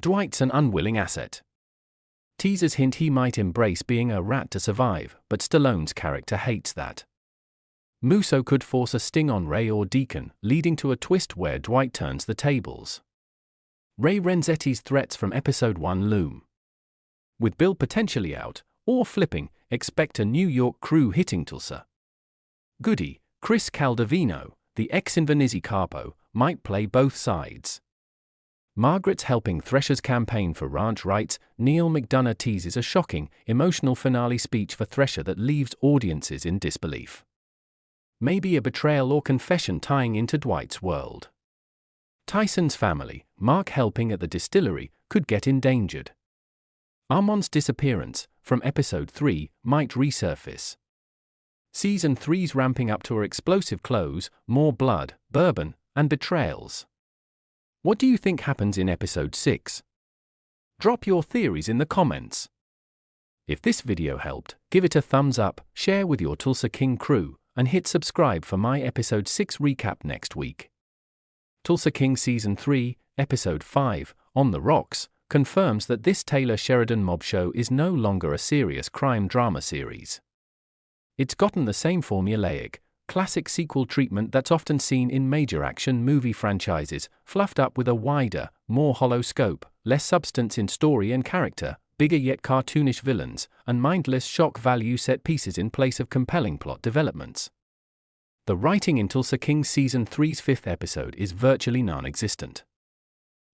Dwight's an unwilling asset. Teasers hint he might embrace being a rat to survive, but Stallone's character hates that. Musso could force a sting on Ray or Deacon, leading to a twist where Dwight turns the tables. Ray Renzetti's threats from episode 1 loom. With Bill potentially out, or flipping, expect a New York crew hitting Tulsa. Goody, Chris Caldovino, the ex-Invernizzi capo, might play both sides. Margaret's helping Thresher's campaign for ranch rights. Neil McDonough teases a shocking, emotional finale speech for Thresher that leaves audiences in disbelief. Maybe a betrayal or confession tying into Dwight's world. Tyson's family, Mark helping at the distillery, could get endangered. Armand's disappearance, from episode 3, might resurface. Season 3's ramping up to her explosive close, more blood, bourbon, and betrayals. What do you think happens in episode 6? Drop your theories in the comments. If this video helped, give it a thumbs up, share with your Tulsa King crew, and hit subscribe for my episode 6 recap next week. Tulsa King Season 3, Episode 5, On the Rocks, confirms that this Taylor Sheridan mob show is no longer a serious crime drama series. It's gotten the same formulaic, classic sequel treatment that's often seen in major action movie franchises, fluffed up with a wider, more hollow scope, less substance in story and character, bigger yet cartoonish villains, and mindless shock value set pieces in place of compelling plot developments. The writing in Tulsa King Season 3's 5th episode is virtually non-existent.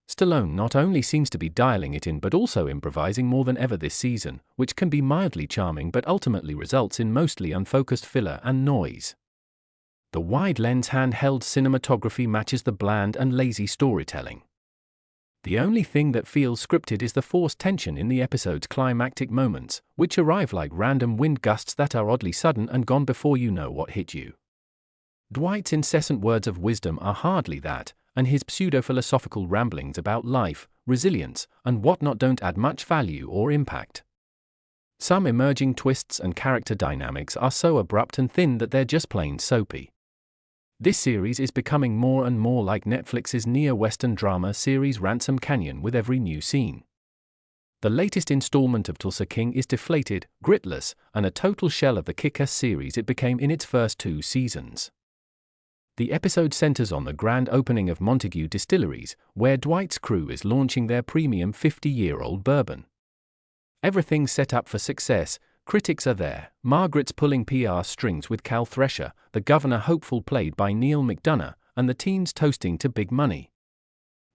Stallone not only seems to be dialing it in but also improvising more than ever this season, which can be mildly charming but ultimately results in mostly unfocused filler and noise. The wide-lens handheld cinematography matches the bland and lazy storytelling. The only thing that feels scripted is the forced tension in the episode's climactic moments, which arrive like random wind gusts that are oddly sudden and gone before you know what hit you. Dwight's incessant words of wisdom are hardly that, and his pseudo-philosophical ramblings about life, resilience, and whatnot don't add much value or impact. Some emerging twists and character dynamics are so abrupt and thin that they're just plain soapy. This series is becoming more and more like Netflix's neo-Western drama series Ransom Canyon with every new scene. The latest installment of Tulsa King is deflated, gritless, and a total shell of the kick-ass series it became in its first 2 seasons. The episode centers on the grand opening of Montague Distilleries, where Dwight's crew is launching their premium 50-year-old bourbon. Everything's set up for success. Critics are there, Margaret's pulling PR strings with Cal Thresher, the governor hopeful played by Neil McDonough, and the teens toasting to big money.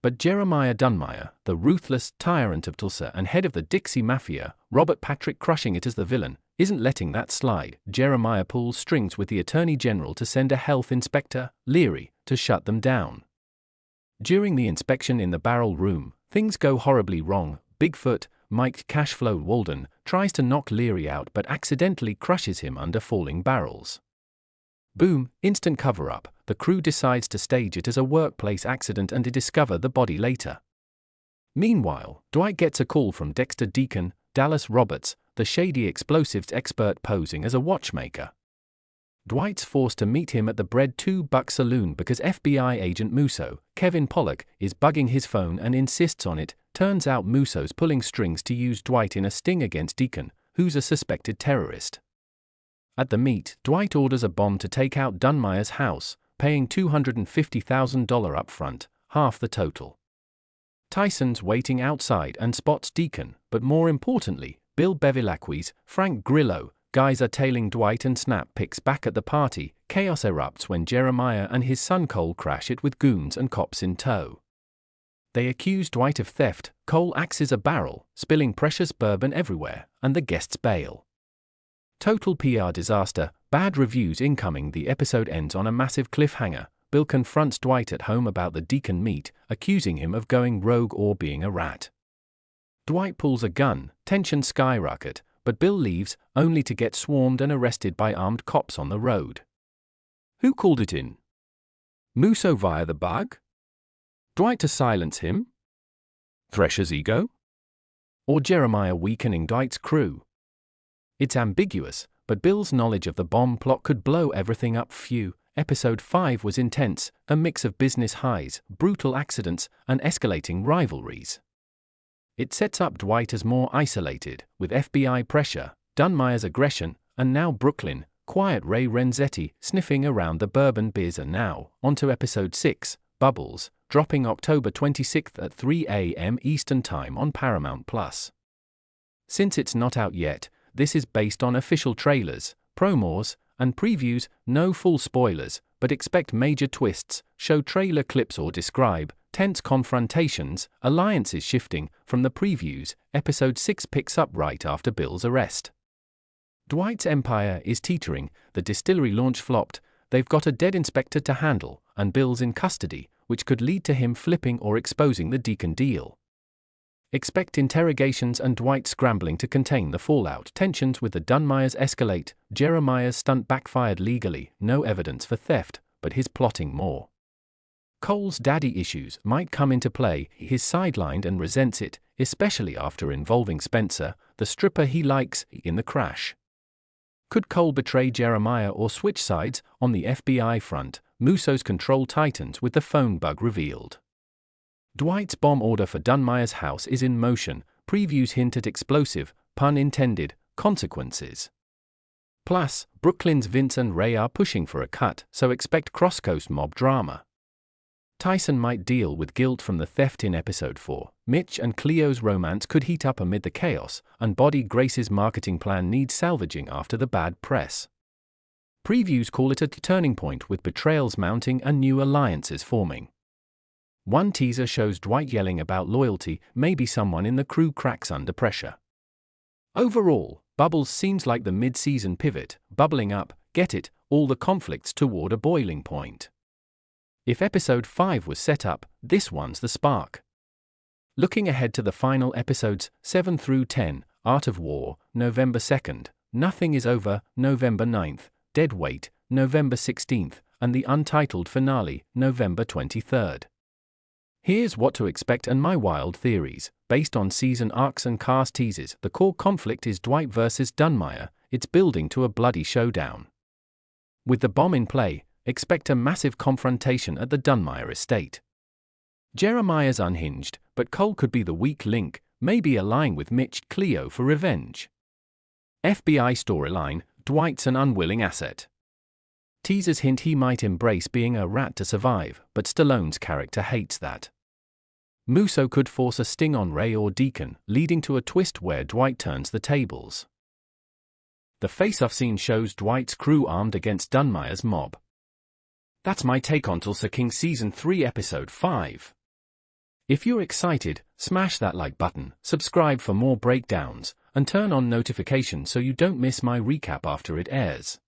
But Jeremiah Dunmire, the ruthless tyrant of Tulsa and head of the Dixie Mafia, Robert Patrick crushing it as the villain, isn't letting that slide. Jeremiah pulls strings with the Attorney General to send a health inspector, Leary, to shut them down. During the inspection in the barrel room, things go horribly wrong. Bigfoot, Mike Cashflow Walden, tries to knock Leary out but accidentally crushes him under falling barrels. Boom, instant cover-up. The crew decides to stage it as a workplace accident and to discover the body later. Meanwhile, Dwight gets a call from Dexter Deacon, Dallas Roberts, the shady explosives expert posing as a watchmaker. Dwight's forced to meet him at the Bread $2 saloon because FBI agent Musso, Kevin Pollak, is bugging his phone and insists on it. Turns out Musso's pulling strings to use Dwight in a sting against Deacon, who's a suspected terrorist. At the meet, Dwight orders a bomb to take out Dunmire's house, paying $250,000 upfront, half the total. Tyson's waiting outside and spots Deacon, but more importantly, Bill Bevilacquez, Frank Grillo, guys are tailing Dwight and Snap picks back at the party. Chaos erupts when Jeremiah and his son Cole crash it with goons and cops in tow. They accuse Dwight of theft. Cole axes a barrel, spilling precious bourbon everywhere, and the guests bail. Total PR disaster, bad reviews incoming. The episode ends on a massive cliffhanger. Bill confronts Dwight at home about the Deacon meet, accusing him of going rogue or being a rat. Dwight pulls a gun, tensions skyrocket, but Bill leaves, only to get swarmed and arrested by armed cops on the road. Who called it in? Musso via the bug? Dwight to silence him? Thresher's ego? Or Jeremiah weakening Dwight's crew? It's ambiguous, but Bill's knowledge of the bomb plot could blow everything up. Episode 5 was intense, a mix of business highs, brutal accidents, and escalating rivalries. It sets up Dwight as more isolated, with FBI pressure, Dunmire's aggression, and now Brooklyn, quiet Ray Renzetti sniffing around the bourbon beers. And now, onto episode 6, Bubbles, dropping October 26th at 3 a.m. Eastern Time on Paramount+. Since it's not out yet, this is based on official trailers, promos, and previews, no full spoilers, but expect major twists, show trailer clips or describe tense confrontations, alliances shifting. From the previews, episode 6 picks up right after Bill's arrest. Dwight's empire is teetering, the distillery launch flopped, they've got a dead inspector to handle, and Bill's in custody, which could lead to him flipping or exposing the Deacon deal. Expect interrogations and Dwight scrambling to contain the fallout. Tensions with the Dunmires escalate, Jeremiah's stunt backfired legally, no evidence for theft, but his plotting more. Cole's daddy issues might come into play, he's sidelined and resents it, especially after involving Spencer, the stripper he likes, in the crash. Could Cole betray Jeremiah or switch sides? On the FBI front, Musso's control tightens with the phone bug revealed. Dwight's bomb order for Dunmire's house is in motion, previews hint at explosive, pun intended, consequences. Plus, Brooklyn's Vince and Ray are pushing for a cut, so expect cross-coast mob drama. Tyson might deal with guilt from the theft in episode 4. Mitch and Cleo's romance could heat up amid the chaos, and Body Grace's marketing plan needs salvaging after the bad press. Previews call it a turning point with betrayals mounting and new alliances forming. One teaser shows Dwight yelling about loyalty, maybe someone in the crew cracks under pressure. Overall, Bubbles seems like the mid-season pivot, bubbling up, get it, all the conflicts toward a boiling point. If episode 5 was set up, this one's the spark. Looking ahead to the final episodes, 7 through 10, Art of War, November 2nd, Nothing is Over, November 9th, Dead Weight, November 16th, and the untitled finale, November 23rd. Here's what to expect and my wild theories. Based on season arcs and cast teases, the core conflict is Dwight versus Dunmire, it's building to a bloody showdown. With the bomb in play, expect a massive confrontation at the Dunmire estate. Jeremiah's unhinged, but Cole could be the weak link, maybe allying with Mitch Cleo for revenge. FBI storyline, Dwight's an unwilling asset. Teasers hint he might embrace being a rat to survive, but Stallone's character hates that. Musso could force a sting on Ray or Deacon, leading to a twist where Dwight turns the tables. The face-off scene shows Dwight's crew armed against Dunmire's mob. That's my take on Tulsa King Season 3 Episode 5. If you're excited, smash that like button, subscribe for more breakdowns, and turn on notifications so you don't miss my recap after it airs.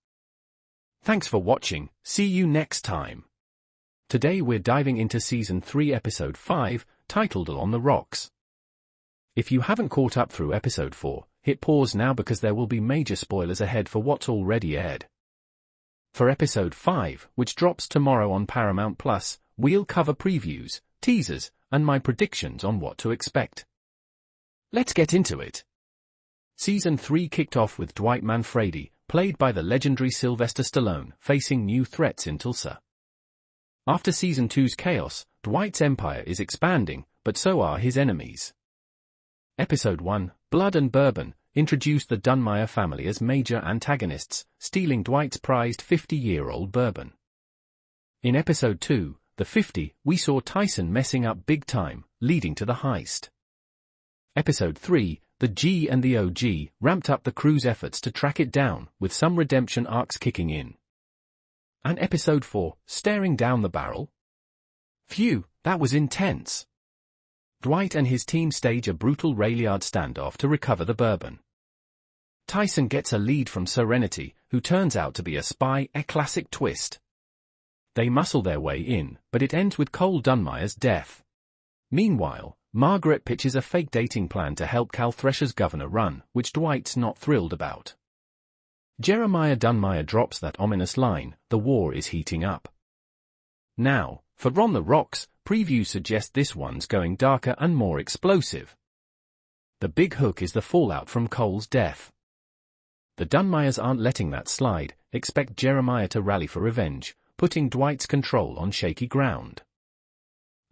Thanks for watching, see you next time. Today we're diving into Season 3 Episode 5, titled On the Rocks. If you haven't caught up through Episode 4, hit pause now because there will be major spoilers ahead for what's already aired. For Episode 5, which drops tomorrow on Paramount+, we'll cover previews, teasers, and my predictions on what to expect. Let's get into it. Season 3 kicked off with Dwight Manfredi, played by the legendary Sylvester Stallone, facing new threats in Tulsa. After Season 2's chaos, Dwight's empire is expanding, but so are his enemies. Episode 1, Blood and Bourbon, introduced the Dunmire family as major antagonists, stealing Dwight's prized 50-year-old bourbon. In Episode 2, The 50, we saw Tyson messing up big time, leading to the heist. Episode 3, The G and the OG, ramped up the crew's efforts to track it down, with some redemption arcs kicking in. And Episode 4, Staring Down the Barrel? Phew, that was intense. Dwight and his team stage a brutal railyard standoff to recover the bourbon. Tyson gets a lead from Serenity, who turns out to be a spy, a classic twist. They muscle their way in, but it ends with Cole Dunmire's death. Meanwhile, Margaret pitches a fake dating plan to help Cal Thresher's governor run, which Dwight's not thrilled about. Jeremiah Dunmire drops that ominous line, "The war is heating up." Now, for On the Rocks, previews suggest this one's going darker and more explosive. The big hook is the fallout from Cole's death. The Dunmires aren't letting that slide, expect Jeremiah to rally for revenge, putting Dwight's control on shaky ground.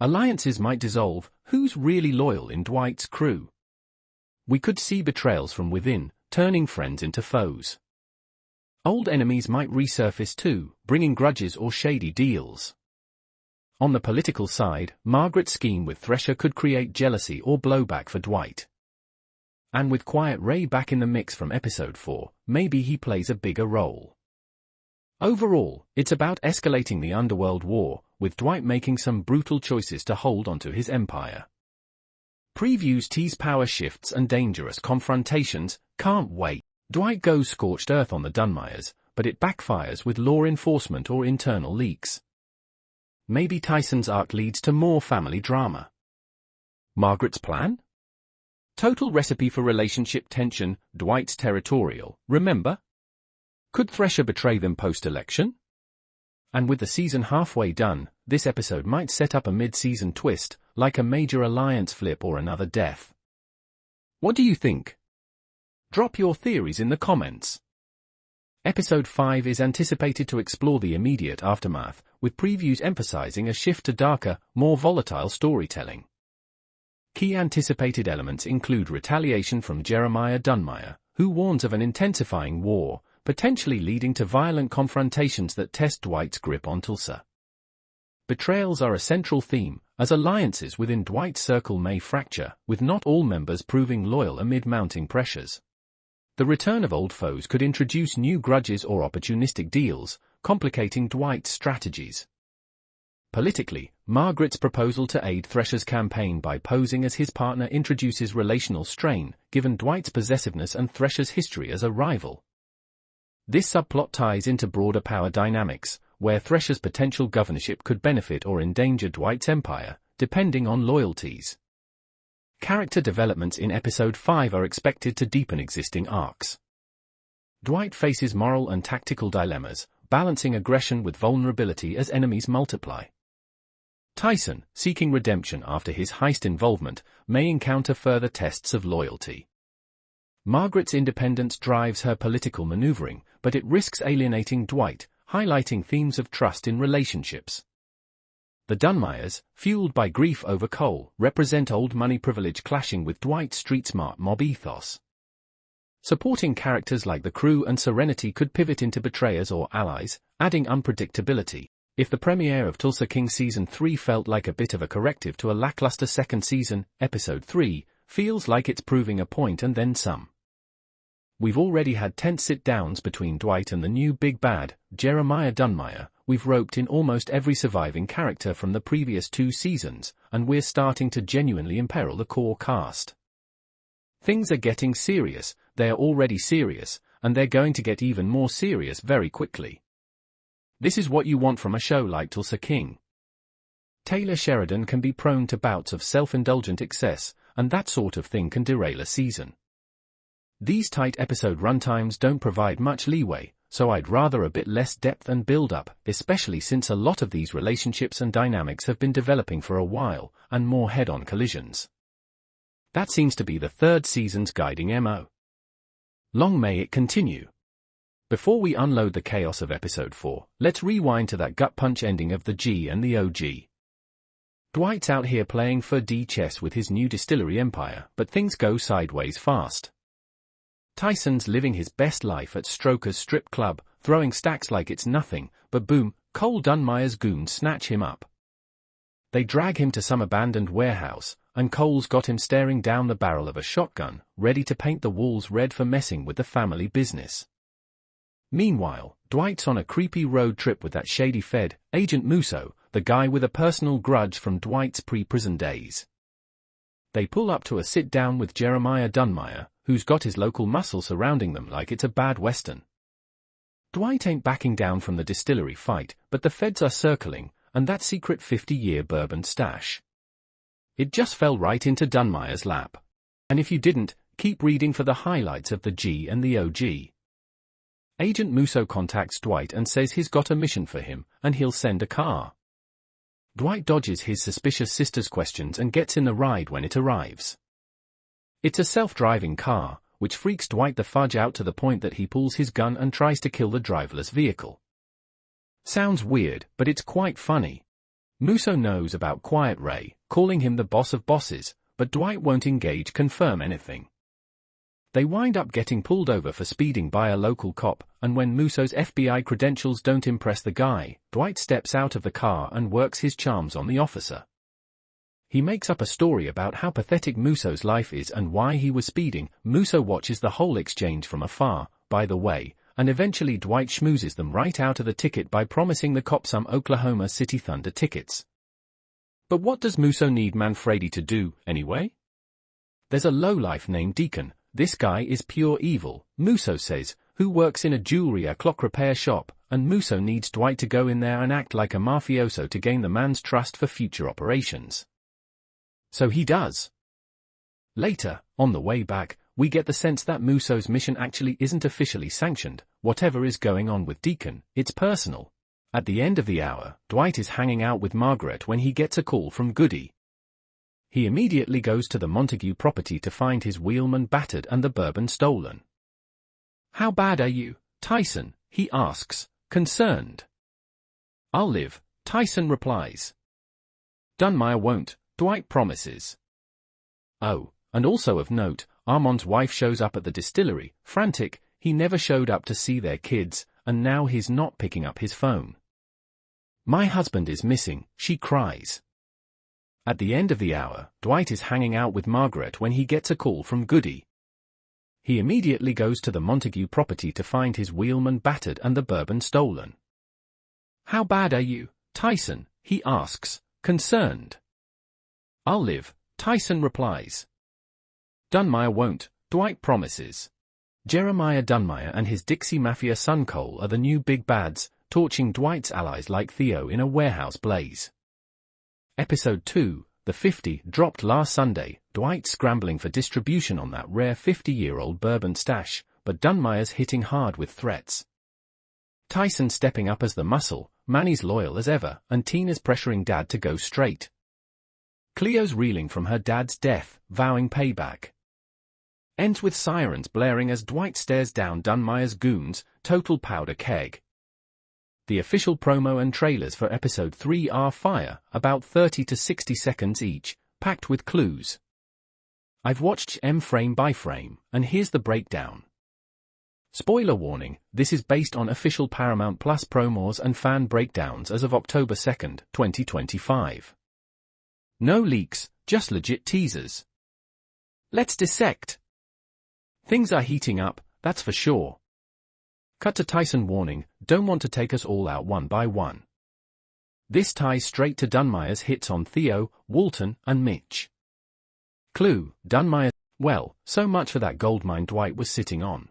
Alliances might dissolve. Who's really loyal in Dwight's crew? We could see betrayals from within, turning friends into foes. Old enemies might resurface too, bringing grudges or shady deals. On the political side, Margaret's scheme with Thresher could create jealousy or blowback for Dwight. And with Quiet Ray back in the mix from episode 4, maybe he plays a bigger role. Overall, it's about escalating the underworld war, with Dwight making some brutal choices to hold onto his empire. Previews tease power shifts and dangerous confrontations. Can't wait. Dwight goes scorched earth on the Dunmires, but it backfires with law enforcement or internal leaks. Maybe Tyson's arc leads to more family drama. Margaret's plan? Total recipe for relationship tension. Dwight's territorial, remember? Could Thresher betray them post-election? And with the season halfway done, this episode might set up a mid-season twist, like a major alliance flip or another death. What do you think? Drop your theories in the comments. Episode 5 is anticipated to explore the immediate aftermath, with previews emphasizing a shift to darker, more volatile storytelling. Key anticipated elements include retaliation from Jeremiah Dunmire, who warns of an intensifying war, potentially leading to violent confrontations that test Dwight's grip on Tulsa. Betrayals are a central theme, as alliances within Dwight's circle may fracture, with not all members proving loyal amid mounting pressures. The return of old foes could introduce new grudges or opportunistic deals, complicating Dwight's strategies. Politically, Margaret's proposal to aid Thresher's campaign by posing as his partner introduces relational strain, given Dwight's possessiveness and Thresher's history as a rival. This subplot ties into broader power dynamics, where Thresher's potential governorship could benefit or endanger Dwight's empire, depending on loyalties. Character developments in Episode 5 are expected to deepen existing arcs. Dwight faces moral and tactical dilemmas, balancing aggression with vulnerability as enemies multiply. Tyson, seeking redemption after his heist involvement, may encounter further tests of loyalty. Margaret's independence drives her political maneuvering, but it risks alienating Dwight, highlighting themes of trust in relationships. The Dunmires, fueled by grief over Cole, represent old money privilege clashing with Dwight's street-smart mob ethos. Supporting characters like the crew and Serenity could pivot into betrayers or allies, adding unpredictability. If the premiere of Tulsa King Season 3 felt like a bit of a corrective to a lackluster second season, Episode 3 feels like it's proving a point and then some. We've already had tense sit-downs between Dwight and the new big bad, Jeremiah Dunmire. We've roped in almost every surviving character from the previous 2 seasons, and we're starting to genuinely imperil the core cast. Things are getting serious, they're already serious, and they're going to get even more serious very quickly. This is what you want from a show like Tulsa King. Taylor Sheridan can be prone to bouts of self-indulgent excess, and that sort of thing can derail a season. These tight episode runtimes don't provide much leeway, so I'd rather a bit less depth and build-up, especially since a lot of these relationships and dynamics have been developing for a while, and more head-on collisions. That seems to be the 3rd season's guiding MO. Long may it continue. Before we unload the chaos of Episode 4, let's rewind to that gut-punch ending of the G and the OG. Dwight's out here playing 4D chess with his new distillery empire, but things go sideways fast. Tyson's living his best life at Stroker's strip club, throwing stacks like it's nothing, but boom, Cole Dunmire's goons snatch him up. They drag him to some abandoned warehouse, and Cole's got him staring down the barrel of a shotgun, ready to paint the walls red for messing with the family business. Meanwhile, Dwight's on a creepy road trip with that shady Fed, Agent Musso, the guy with a personal grudge from Dwight's pre-prison days. They pull up to a sit-down with Jeremiah Dunmire, who's got his local muscle surrounding them like it's a bad western. Dwight ain't backing down from the distillery fight, but the feds are circling, and that secret 50-year bourbon stash. It just fell right into Dunmire's lap. And if you didn't, keep reading for the highlights of the G and the OG. Agent Musso contacts Dwight and says he's got a mission for him, and he'll send a car. Dwight dodges his suspicious sister's questions and gets in the ride when it arrives. It's a self-driving car, which freaks Dwight the fudge out to the point that he pulls his gun and tries to kill the driverless vehicle. Sounds weird, but it's quite funny. Musso knows about Quiet Ray, calling him the boss of bosses, but Dwight won't confirm anything. They wind up getting pulled over for speeding by a local cop, and when Musso's FBI credentials don't impress the guy, Dwight steps out of the car and works his charms on the officer. He makes up a story about how pathetic Musso's life is and why he was speeding. Musso watches the whole exchange from afar, by the way, and eventually Dwight schmoozes them right out of the ticket by promising the cop some Oklahoma City Thunder tickets. But what does Musso need Manfredi to do, anyway? There's a lowlife named Deacon. This guy is pure evil, Musso says, who works in a jewelry clock repair shop, and Musso needs Dwight to go in there and act like a mafioso to gain the man's trust for future operations. So he does. Later, on the way back, we get the sense that Musso's mission actually isn't officially sanctioned. Whatever is going on with Deacon, it's personal. At the end of the hour, Dwight is hanging out with Margaret when he gets a call from Goody. He immediately goes to the Montague property to find his wheelman battered and the bourbon stolen. "How bad are you, Tyson?" he asks, concerned. "I'll live," Tyson replies. "Dunmire won't," Dwight promises. Oh, and also of note, Armand's wife shows up at the distillery, frantic. He never showed up to see their kids, and now he's not picking up his phone. "My husband is missing," she cries. At the end of the hour, Dwight is hanging out with Margaret when he gets a call from Goody. He immediately goes to the Montague property to find his wheelman battered and the bourbon stolen. "How bad are you, Tyson?" he asks, concerned. "I'll live," Tyson replies. "Dunmire won't," Dwight promises. Jeremiah Dunmire and his Dixie Mafia son Cole are the new big bads, torching Dwight's allies like Theo in a warehouse blaze. Episode 2, The 50, dropped last Sunday. Dwight's scrambling for distribution on that rare 50-year-old bourbon stash, but Dunmire's hitting hard with threats. Tyson stepping up as the muscle, Manny's loyal as ever, and Tina's pressuring Dad to go straight. Cleo's reeling from her dad's death, vowing payback. Ends with sirens blaring as Dwight stares down Dunmire's goons, total powder keg. The official promo and trailers for Episode 3 are fire, about 30 to 60 seconds each, packed with clues. I've watched them frame by frame, and here's the breakdown. Spoiler warning, this is based on official Paramount Plus promos and fan breakdowns as of October 2, 2025. No leaks, just legit teasers. Let's dissect. Things are heating up, that's for sure. Cut to Tyson warning, "Don't want to take us all out one by one." This ties straight to Dunmire's hits on Theo, Walton, and Mitch. Clue, Dunmire. Well, so much for that goldmine Dwight was sitting on.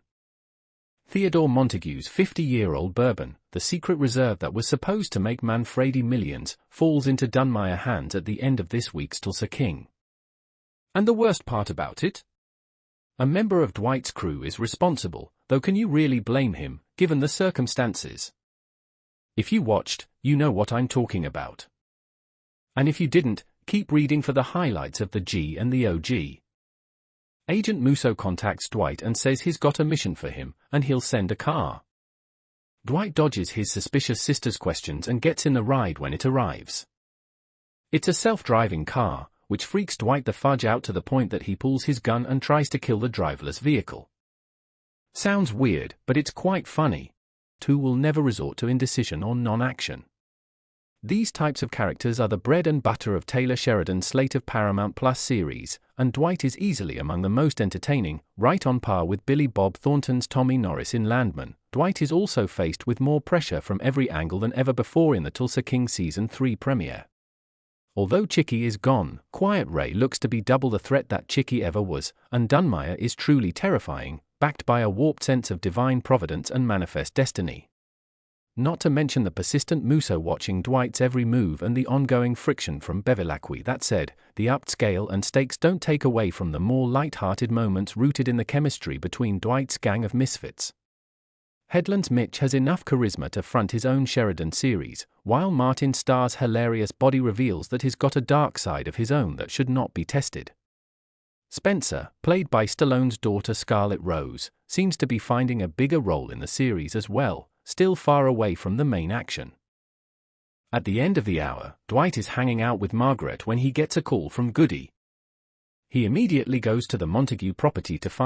Theodore Montague's 50-year-old bourbon, the secret reserve that was supposed to make Manfredi millions, falls into Dunmire hands at the end of this week's Tulsa King. And the worst part about it? A member of Dwight's crew is responsible, though can you really blame him, given the circumstances? If you watched, you know what I'm talking about. And if you didn't, keep reading for the highlights of the G and the OG. Agent Musso contacts Dwight and says he's got a mission for him, and he'll send a car. Dwight dodges his suspicious sister's questions and gets in the ride when it arrives. It's a self-driving car, which freaks Dwight the fudge out to the point that he pulls his gun and tries to kill the driverless vehicle. Sounds weird, but it's quite funny. Two will never resort to indecision or non-action. These types of characters are the bread and butter of Taylor Sheridan's slate of Paramount Plus series, and Dwight is easily among the most entertaining, right on par with Billy Bob Thornton's Tommy Norris in Landman. Dwight is also faced with more pressure from every angle than ever before in the Tulsa King Season 3 premiere. Although Chicky is gone, Quiet Ray looks to be double the threat that Chicky ever was, and Dunmire is truly terrifying, backed by a warped sense of divine providence and manifest destiny. Not to mention the persistent Musso watching Dwight's every move and the ongoing friction from Bevilacqua. That said, the upped scale and stakes don't take away from the more light-hearted moments rooted in the chemistry between Dwight's gang of misfits. Headland's Mitch has enough charisma to front his own Sheridan series, while Martin Starr's hilarious body reveals that he's got a dark side of his own that should not be tested. Spencer, played by Stallone's daughter Scarlett Rose, seems to be finding a bigger role in the series as well, still far away from the main action. At the end of the hour, Dwight is hanging out with Margaret when he gets a call from Goody. He immediately goes to the Montague property to find